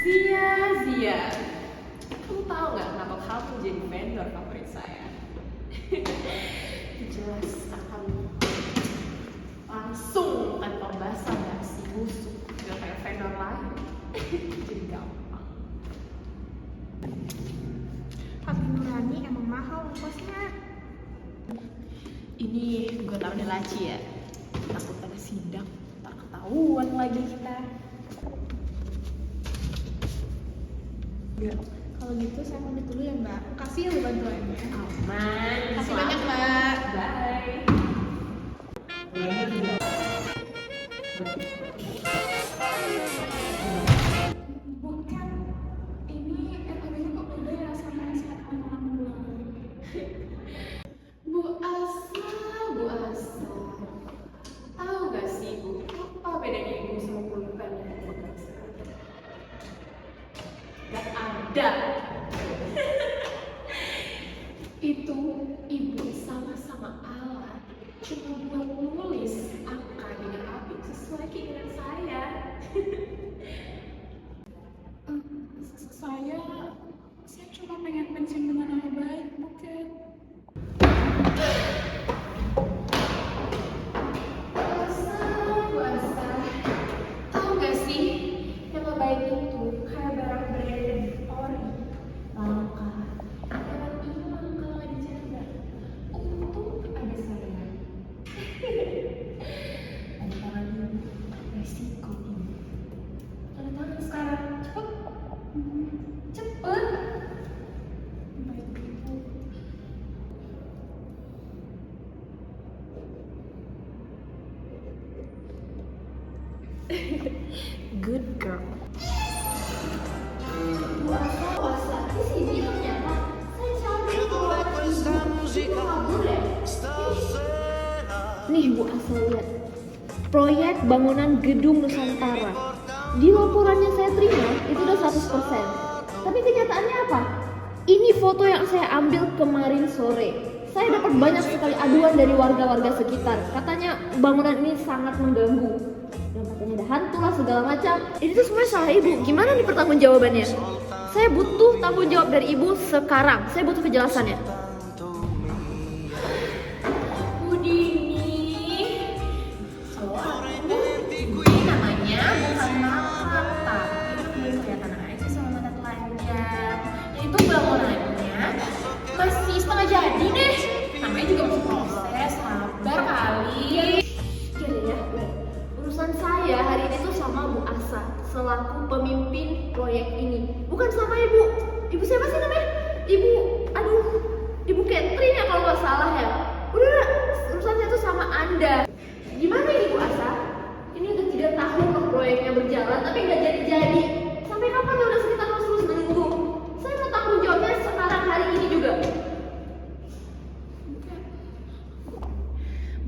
Zia, kamu tahu nggak kenapa kamu jadi vendor favorit saya? Itu jelas akan langsung tanpa basa-basi busuk, gak kayak vendor lain. Jadi gampang. Hati nurani emang mahal ongkosnya. Ini gue taruh di laci ya, takut ada sidang, ntar ketahuan lagi kita. Kalau gitu saya pamit dulu ya Mbak. Kasih ya bantuannya. Aman. Kasih banyak Mbak. Bye. Bukan, ini FHB-nya kok beda ya sama SKT orang dulu. Bu Asa, Bu Asa. Tahu gak sih Bu, apa bedanya ibu sama pulpen yang Bu Asa? Gak ada. Itu ibu sama-sama alat, cuma buat nulis angka dengan api sesuai keinginan saya. Saya cuma pengen pensiun dengan nama baik, bukan. Puasa, tahu gak sih, nama baik itu kayak barang branded ori, langka, jangan hilang kalau nggak dijaga. Untung ada saya. Ada tangan ini, resiko ini. Ada tangan sekarang, cepet, cepet. Baik Ibu. Good girl. Puasa, ini sih bilangnya apa? Saya cari buat ibu kabur ya. Nih Bu Asa lihat, proyek bangunan gedung Nusantara. Di laporannya saya terima itu udah 100%. Tapi kenyataannya apa? Ini foto yang saya ambil kemarin sore. Saya dapat banyak sekali aduan dari warga-warga sekitar. Katanya bangunan ini sangat mengganggu. Dan katanya ada hantu lah segala macam. Ini tuh semuanya salah ibu. Gimana nih pertanggungjawabannya? Saya butuh tanggung jawab dari ibu sekarang. Saya butuh kejelasannya. Budini, ini namanya bukan makam, tapi kelihatan aja sama mata telanjang. Itu bangunannya masih setengah jadi deh. Namanya juga masih proses, sabar kali. Oke ya, urusan saya hari ini tuh sama Bu Asa selaku pemimpin proyek ini, bukan sama ibu. Ibu siapa sih namanya? Ibu Catherine ya kalau nggak salah ya. Udah, urusan saya tuh sama Anda. Gimana ini Bu Asa? Ini udah 3 tahun loh proyeknya berjalan, tapi nggak jadi-jadi. Sampai kapan ya udah sekitar terus menunggu? Saya mau tanggung jawabnya sekarang hari ini juga.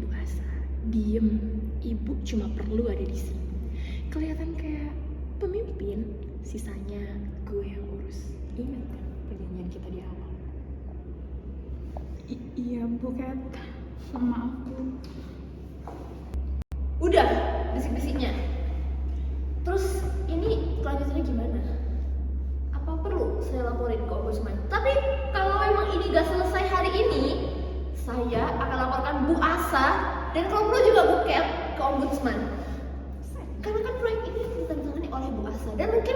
Bu Asa, diem. Ibu cuma perlu ada di sini. Kelihatan kayak pemimpin, sisanya gue yang urus. Ingat kan perjanjian kita di awal? Iya Bu Kat, maaf Bu. Udah, bisik-bisiknya. Terus ini kelanjutannya gimana? Apa perlu saya laporin ke ombudsman? Tapi kalau memang ini gak selesai hari ini, saya akan laporkan Bu Asa dan kalau perlu juga Bu Cat ke ombudsman. Karena kan proyek ini ditandatangani oleh Bu Asa dan mungkin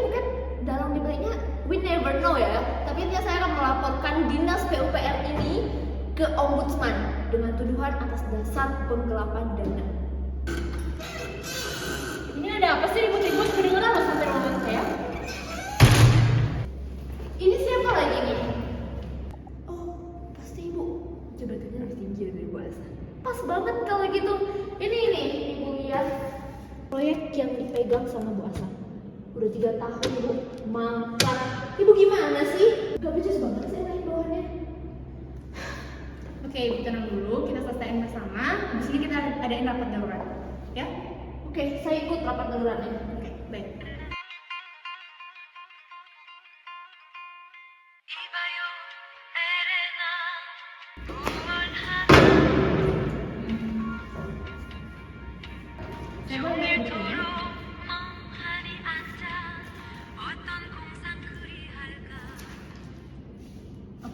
dalam dibaliknya we never know ya. Tapi intinya saya akan melaporkan dinas PUPR ini ke ombudsman dengan tuduhan atas dasar penggelapan dana. Ini ada apa sih ribut-ribut? Kedengeran loh sampai ruangan saya. Ini siapa lagi nih? Oh, pasti ibu. Jabatannya lebih tinggi dari Bu Asa. Pas banget kalau gitu. Ini ibu lihat proyek yang dipegang sama Bu Asa. Udah 3 tahun ibu makan. Ibu gimana sih? Gak becus banget sih naik bawahnya. Oke, Ibu tenang dulu, kita selesaiin bersama. Di sini kita adain rapat darurat, ya? Oke, saya ikut rapat daruratnya. Oke, baik. Saya mau lihat bukunya.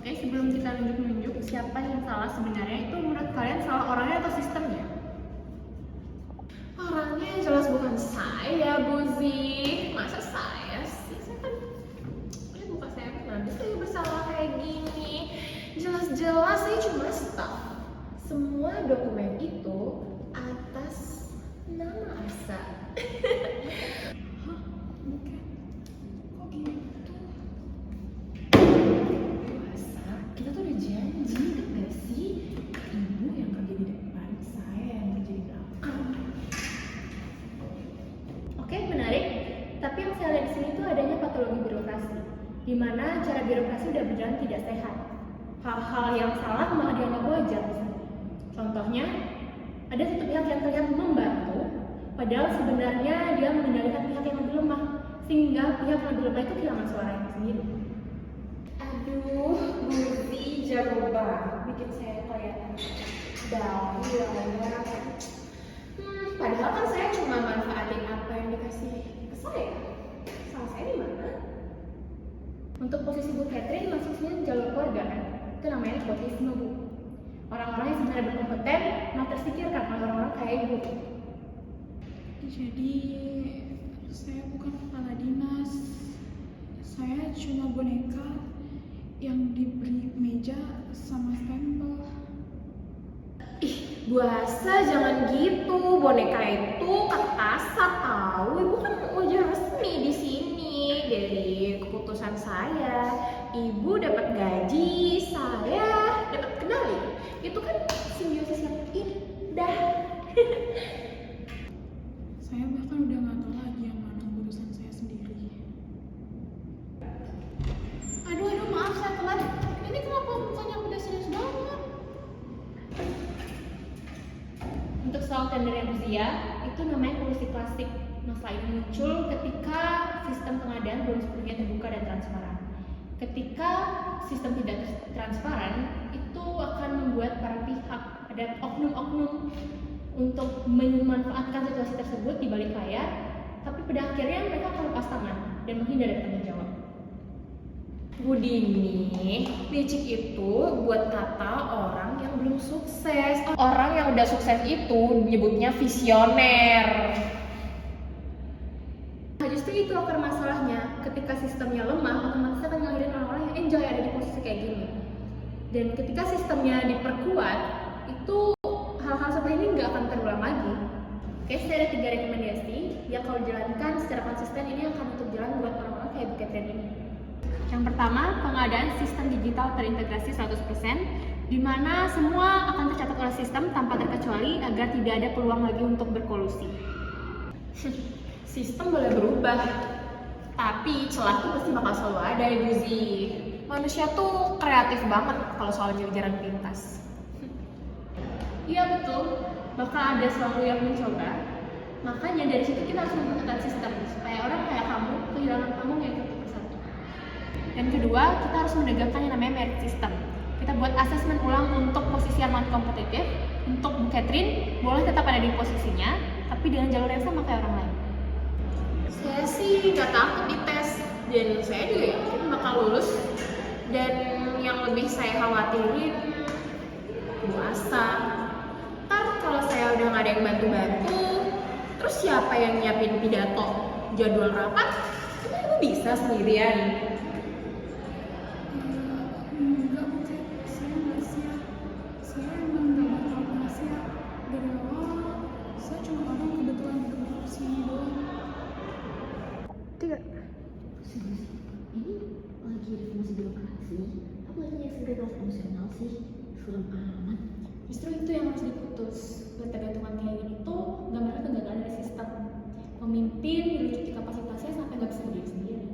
Oke, sebelum kita nunjuk-nunjuk siapa yang salah sebenarnya, itu menurut kalian salah orangnya atau sistemnya? Orangnya jelas bukan saya, Buzi. Masa saya sih? Saya kan bukan saya nanti saya bersalah kayak gini. Jelas-jelas saya cuma staff. Semua dokumen itu atas nama Asa. Hah? Bukan. Kok gitu? Asa, kita tuh udah janji, kan gak sih? Ibu yang kerja di depan, saya yang kerja di belakang. Oke, menarik. Tapi yang saya lihat di sini tuh adanya patologi birokrasi, di mana cara birokrasi udah berjalan tidak sehat. Hal-hal yang salah malah dianggap wajar. Contohnya, ada satu pihak yang terlihat membantu, padahal sebenarnya dia mengendalikan pihak yang lebih lemah, sehingga pihak yang lebih lemah itu kehilangan suaranya sendiri. Aduh, Buzi jago banget bikin saya kelihatan down ya. Padahal kan saya cuma manfaatin apa yang dikasih ke saya. Salah saya di mana? Untuk posisi Bu Catherine masuk sini jalur keluarga kan? Itu namanya nepotisme, Bu. Orang-orang yang sebenarnya berkompeten malah tersingkirkan oleh orang-orang kayak Ibu. Jadi saya bukan kepala dinas. Saya cuma boneka yang diberi meja sama stempel. Bu Asa, jangan gitu. Boneka itu kata kasar tahu. Ibu kan wajah resmi di sini. Dari keputusan saya, Ibu dapat gaji, saya dapat kendali. Itu kan simbiosis yang indah. Saya bahkan udah nggak tahu lagi yang mana urusan saya sendiri. Aduh, maaf saya telat. Ini kenapa mukanya udah serius banget? Untuk soal tender yang usia, itu namanya kolusi klasik. Masalah ini muncul ketika sistem pengadaan belum sepenuhnya terbuka dan transparan. Ketika sistem tidak transparan, itu akan membuat para pihak, ada oknum-oknum untuk memanfaatkan situasi tersebut di balik layar, tapi pada akhirnya mereka akan lepas tangan dan menghindar dari tanggung jawab. Bu Dini, licik itu buat kata orang yang belum sukses. Orang yang udah sukses itu menyebutnya visioner. Nah, justru itu akar masalahnya. Ketika sistemnya lemah, otomatis akan melahirin orang-orang yang enjoy ada di posisi kayak gini. Dan ketika sistemnya diperkuat, itu hal-hal seperti ini nggak akan terulang lagi. Oke, saya ada 3 rekomendasi yang kalau dijalankan secara konsisten ini akan tutup jalan buat orang-orang kayak Bu Catherine ini. Yang pertama, pengadaan sistem digital terintegrasi 100%, di mana semua akan tercatat oleh sistem tanpa terkecuali agar tidak ada peluang lagi untuk berkolusi. Sistem boleh berubah, tapi celah tuh pasti bakal selalu ada, Ibu Zi. Manusia tuh kreatif banget kalau soal nyari jalan pintas. Iya betul, bakal ada selalu yang mencoba. Makanya dari situ kita harus memperketat sistem supaya orang kayak kamu kehilangan kamu yang satu persatu. Dan kedua, kita harus menegakkan yang namanya merit system. Kita buat asesmen ulang untuk posisi yang non kompetitif. Untuk Bu Catherine, boleh tetap ada di posisinya, tapi dengan jalur yang sama kayak orang lain. Saya sih nggak takut dites, dan saya juga yakin bakal lulus. Dan yang lebih saya khawatirin Bu Asa. Ntar kalau saya udah nggak ada yang bantu-bantu, terus siapa yang nyiapin pidato, jadwal rapat? Itu Ibu bisa sendirian. Enggak, Bu Cat. Saya nggak siap. Saya emang nggak bakal siap. Dari awal, saya cuma orang kebetulan duduk di sini doang. Ini lagi reformasi birokrasi, apa lagi yang segera emosional sih? Serem amat. Justru itu yang harus diputus. Ketergantungan kayak gini tuh gambarnya kegagalan dari sistem. Pemimpin dilucuti kapasitasnya sampai nggak bisa berdiri sendiri.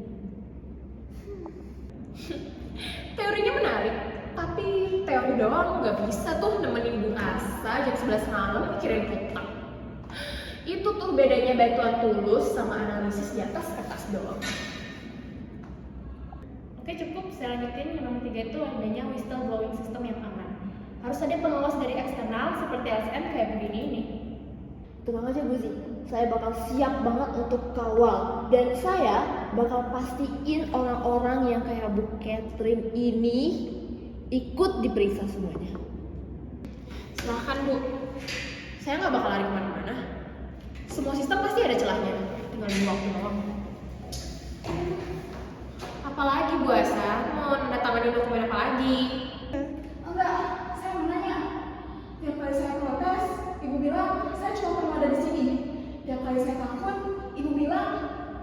Teorinya menarik, tapi teori doang nggak bisa tuh nemenin Bu Asa jam 11 malam mikirin kita. Itu tuh bedanya bantuan tulus sama analisis di atas kertas doang. Oke cukup, saya lanjutin. Yang nomor 3 itu adanya whistleblowing system yang aman. Harus ada pengawas dari eksternal seperti LSM kayak begini ini. Tenang aja Bu Zi, saya bakal siap banget untuk kawal. Dan saya bakal pastiin orang-orang yang kayak Bu Catherine ini ikut diperiksa semuanya. Silahkan Bu, saya nggak bakal lari kemana-mana. Semua sistem pasti ada celahnya, tinggal nunggu waktu doang. Apalagi Bu Asa, mau nandatangani dokumen apa lagi? Enggak, saya mau nanya. Tiap kali saya protes, ibu bilang saya cuma perlu ada di sini. Tiap kali saya takut, ibu bilang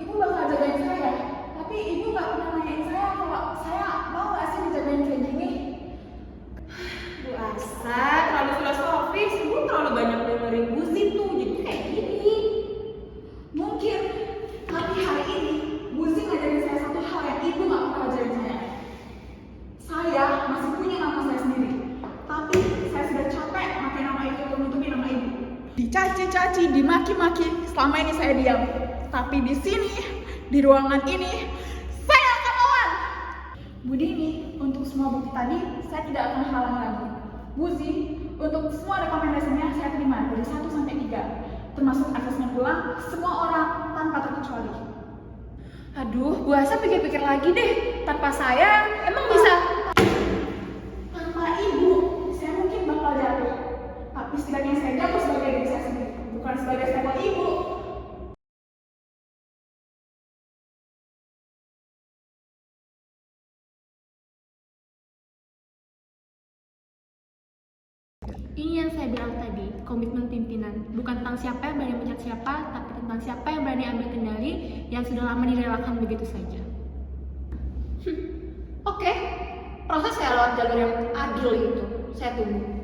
ibu bakal jagain saya. Tapi ibu nggak pernah nanyain saya kalau saya mau nggak sih dijagain kayak gini. Bu Asa, terlalu filosofis, Ibu terlalu banyak dengerin Bu Zin tuh, jadi kayak gini. Mungkin, tapi hari ini Bu Zing ngajarin saya satu hal yang ibu nggak pernah ajarin saya. Saya masih punya nama saya sendiri, tapi saya sudah capek pakai nama itu untuk menutupi nama ibu. Dicaci-caci, dimaki-maki, selama ini saya diam. Tapi di sini, di ruangan ini, saya akan lawan. Bu Dini, untuk semua bukti tadi, saya tidak akan halang lagi. Bu Zing, untuk semua rekomendasinya saya terima dari 1 sampai 3. Termasuk asesmen ulang semua orang tanpa terkecuali. Aduh, Bu Asa pikir-pikir lagi deh, tanpa saya emang bisa. Tanpa ibu, saya mungkin bakal jatuh. Tapi setidaknya saya jatuh sebagai diri saya sendiri, bukan sebagai stempel ibu. Ini yang saya bilang tadi, komitmen pimpinan. Bukan tentang siapa yang berani mecat siapa, tapi tentang siapa yang berani ambil kendali yang sudah lama direlakan begitu saja. Oke, proses saya lewat jalur yang adil itu. Saya tunggu.